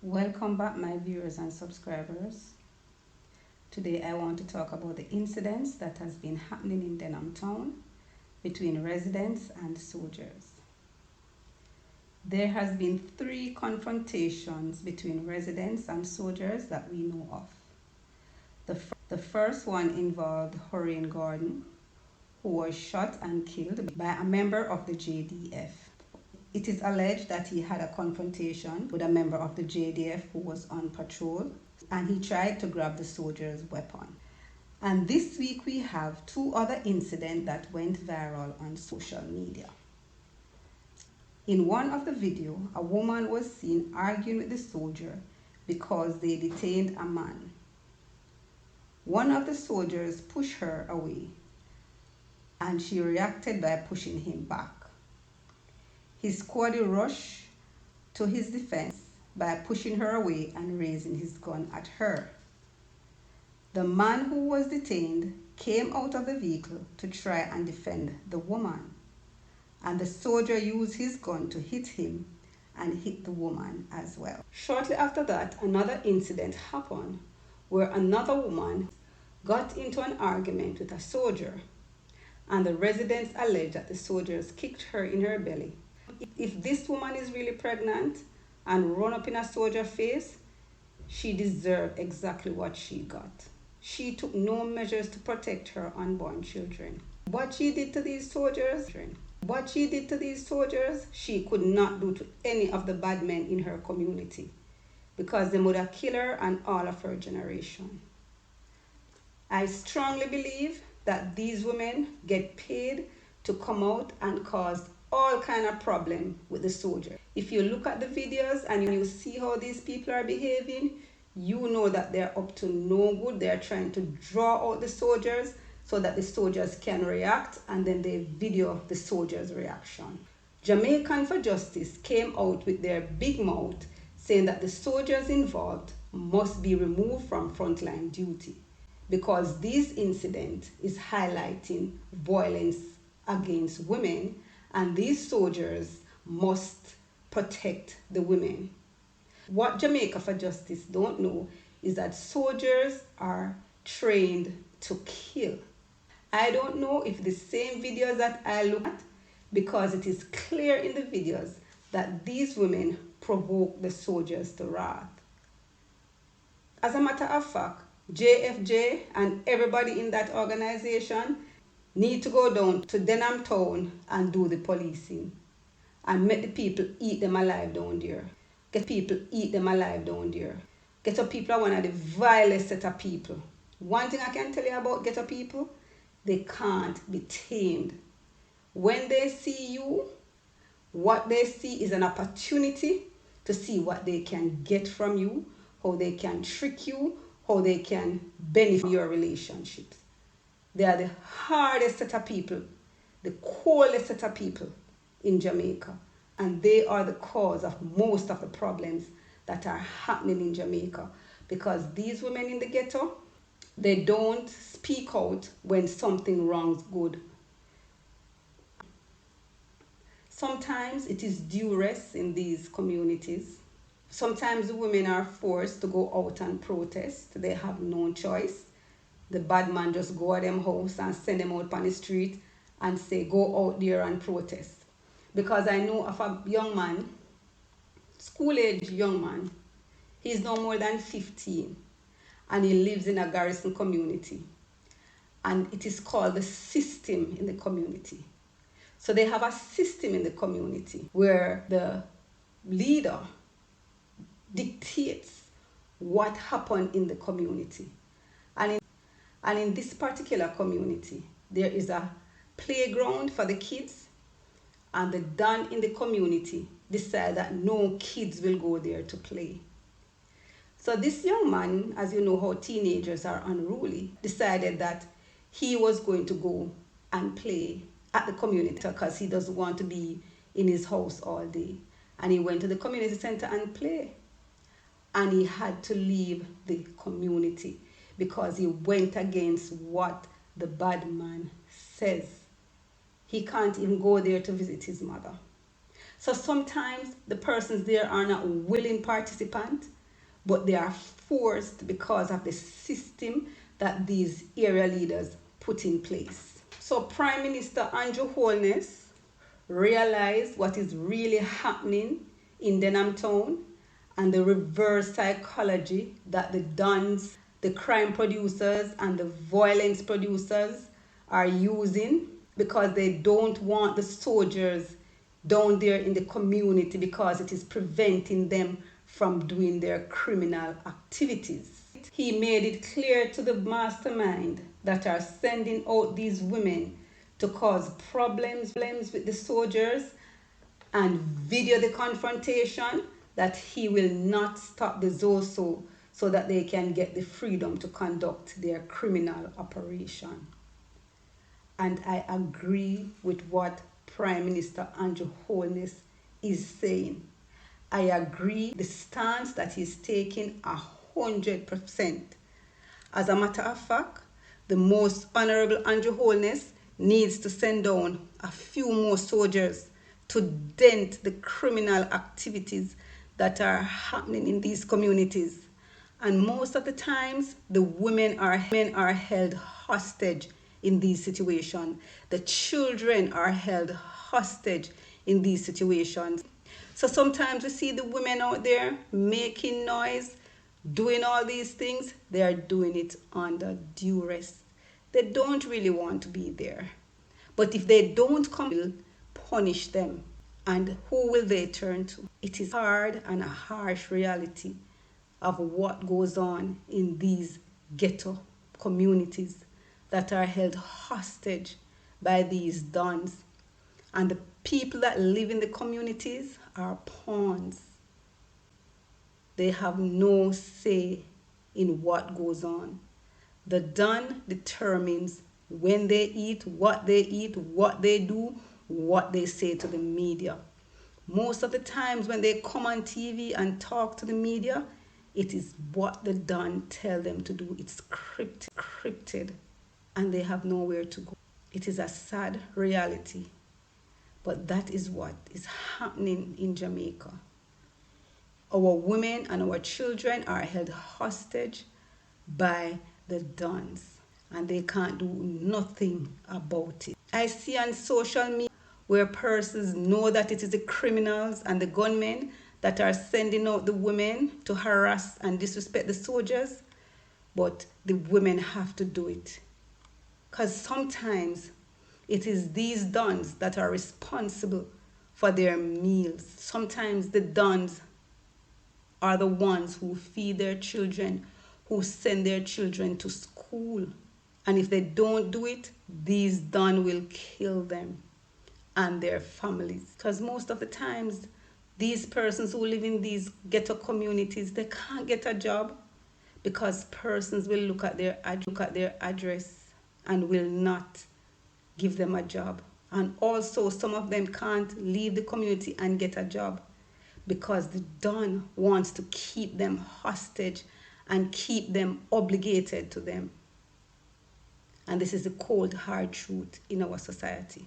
Welcome back, my viewers and subscribers. Today I want to talk about the incidents that has been happening in Denham town between residents and soldiers. There has been 3 confrontations between residents and soldiers that we know of. The first one involved Horain Gordon, who was shot and killed by a member of the JDF. It is alleged that he had a confrontation with a member of the JDF who was on patrol, and he tried to grab the soldier's weapon. And this week we have 2 other incidents that went viral on social media. In one of the video, a woman was seen arguing with the soldier because they detained a man. One of the soldiers pushed her away, and she reacted by pushing him back. His squad rushed to his defense by pushing her away and raising his gun at her. The man who was detained came out of the vehicle to try and defend the woman, and the soldier used his gun to hit him and hit the woman as well. Shortly after that, another incident happened where another woman got into an argument with a soldier, and the residents alleged that the soldiers kicked her in her belly. If this woman is really pregnant and run up in a soldier's face, she deserved exactly what she got. She took no measures to protect her unborn children. What she did to these soldiers, she could not do to any of the bad men in her community, because they would have killed her and all of her generation. I strongly believe that these women get paid to come out and cause all kind of problem with the soldier. If you look at the videos and you see how these people are behaving, you know that they're up to no good. They're trying to draw out the soldiers so that the soldiers can react, and then they video the soldiers' reaction. Jamaican for Justice came out with their big mouth saying that the soldiers involved must be removed from frontline duty, because this incident is highlighting violence against women, and these soldiers must protect the women. What Jamaica for Justice don't know is that soldiers are trained to kill. I don't know if the same videos that I look at, because it is clear in the videos that these women provoke the soldiers to wrath. As a matter of fact, JFJ and everybody in that organization need to go down to Denham town and do the policing and make the people eat them alive down there. Get people eat them alive down there. Ghetto people are one of the vilest set of people. One thing I can tell you about ghetto people, they can't be tamed. When they see you, what they see is an opportunity to see what they can get from you, how they can trick you, how they can benefit your relationships. They are the hardest set of people, the coldest set of people in Jamaica. And they are the cause of most of the problems that are happening in Jamaica. Because these women in the ghetto, they don't speak out when something wrong's good. Sometimes it is duress in these communities. Sometimes the women are forced to go out and protest. They have no choice. The bad man just go at them house and send them out on the street and say, go out there and protest. Because I know of a young man, school-age young man, he's no more than 15, and he lives in a garrison community. And it is called the system in the community. So they have a system in the community where the leader dictates what happened in the community. And in this particular community, there is a playground for the kids, and the Don in the community decide that no kids will go there to play. So this young man, as you know how teenagers are unruly, decided that he was going to go and play at the community because he doesn't want to be in his house all day. And he went to the community center and play. And he had to leave the community because he went against what the bad man says. He can't even go there to visit his mother. So sometimes the persons there are not willing participants, but they are forced because of the system that these area leaders put in place. So Prime Minister Andrew Holness realized what is really happening in Denham town and the reverse psychology that the dons, the crime producers and the violence producers are using, because they don't want the soldiers down there in the community because it is preventing them from doing their criminal activities. He made it clear to the mastermind that are sending out these women to cause problems with the soldiers and video the confrontation that he will not stop the ZOSO so that they can get the freedom to conduct their criminal operation. And I agree with what Prime Minister Andrew Holness is saying. I agree the stance that he's taking 100%. As a matter of fact, the Most Honorable Andrew Holness needs to send down a few more soldiers to dent the criminal activities that are happening in these communities. And most of the times, the women are held hostage in these situations. The children are held hostage in these situations. So sometimes we see the women out there making noise, doing all these things. They are doing it under duress. They don't really want to be there. But if they don't come, we'll punish them. And who will they turn to? It is hard and a harsh reality of what goes on in these ghetto communities that are held hostage by these dons. And the people that live in the communities are pawns. They have no say in what goes on. The don determines when they eat, what they do, what they say to the media. Most of the times when they come on TV and talk to the media, it is what the don tell them to do. It's scripted, and they have nowhere to go. It is a sad reality, but that is what is happening in Jamaica. Our women and our children are held hostage by the dons, and they can't do nothing about it. I see on social media where persons know that it is the criminals and the gunmen that are sending out the women to harass and disrespect the soldiers, but the women have to do it. Because sometimes it is these dons that are responsible for their meals. Sometimes the dons are the ones who feed their children, who send their children to school. And if they don't do it, these dons will kill them and their families. Because most of the times, these persons who live in these ghetto communities, they can't get a job because persons will look at their address and will not give them a job. And also, some of them can't leave the community and get a job because the don wants to keep them hostage and keep them obligated to them. And this is the cold, hard truth in our society.